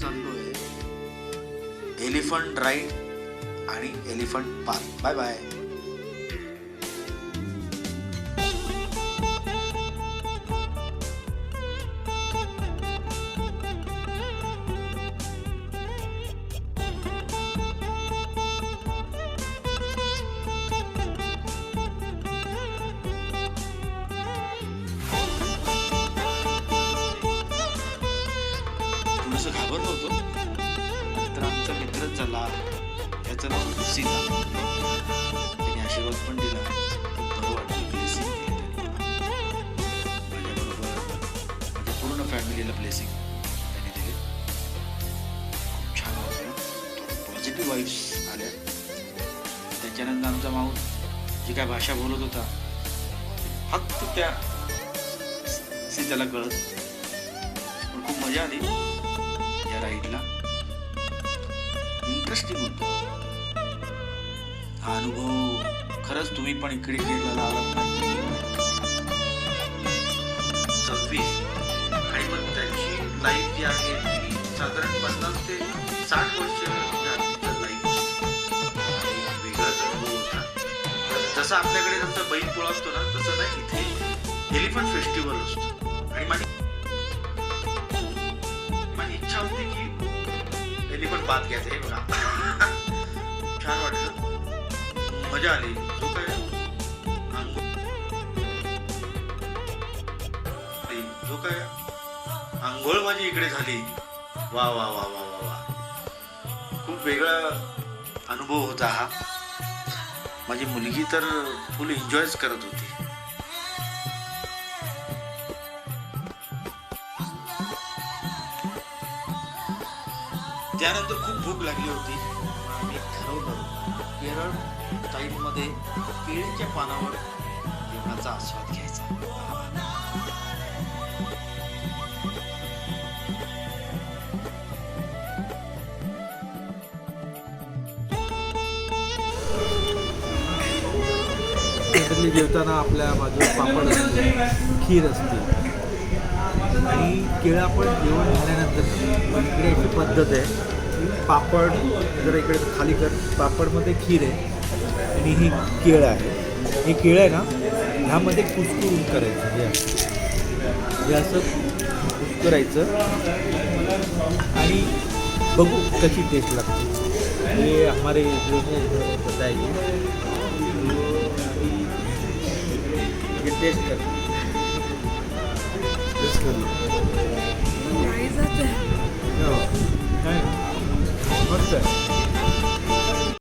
चाललोय elephant ride आणि elephant park. Bye bye. थोडंसं घाबरलो होतो, नंतर आमचा मित्रच झाला, त्याचं नाव सीता. त्याने आशीर्वाद पण दिला, खूप बरं वाटलं. ब्लेसिंग दिली माझ्याबरोबर, माझ्या पूर्ण फॅमिलीला ब्लेसिंग त्याने दिले. खूप छान वाटलं, थोडं पॉझिटिव्ह वाईब्स आल्या. त्याच्यानंतर आमचा माऊस जी काय भाषा बोलत होता फक्त त्या सीताला कळत. पण खूप मजा आली या राईडला. इंटरेस्टिंग होतं हा अनुभव. खरंच तुम्ही पण इकडे केरळला आलात ना, 26 आणि मग त्याची लाईफ जी आहे ती साधारण 50 ते 60 वर्ष लाईफ वेगळाच अनुभव होता. जसं आपल्याकडे जसं बैलपोळा असतो ना, तसं नाही, इथे एलिफंट फेस्टिवल असतो. आणि माझी इच्छा होती की एलिफंट बात घ्यायचं. हे बघा छान वाटलं, मजा आली. जो काय आंघोळ माझी इकडे झाली, वा वा वा वा वा वा, खूप वेगळा अनुभव होता हा. माझी मुलगी तर फुल एन्जॉयच करत होती. त्यानंतर खूप भूक लागली होती. आम्ही ठरवलं केरळ स्टाईलमध्ये केळीच्या पानावर जेवणाचा आस्वाद घ्यायचा. केरळी जेवताना आपल्या बाजूला पापड असते, खीर असते आणि केळं आपण जेवण झाल्यानंतर इकडे अशी पद्धत आहे, पापड जर इकडे खाली कर, पापडमध्ये खीर आहे आणि ही केळं आहे. हे केळं आहे ना, ह्यामध्ये कुस्करून करायचं. हे असं कुस्करायचं आणि बघू कशी टेस्ट लागते. हे हमारे जो है बताइए, ये टेस्ट कर मस्त आहे.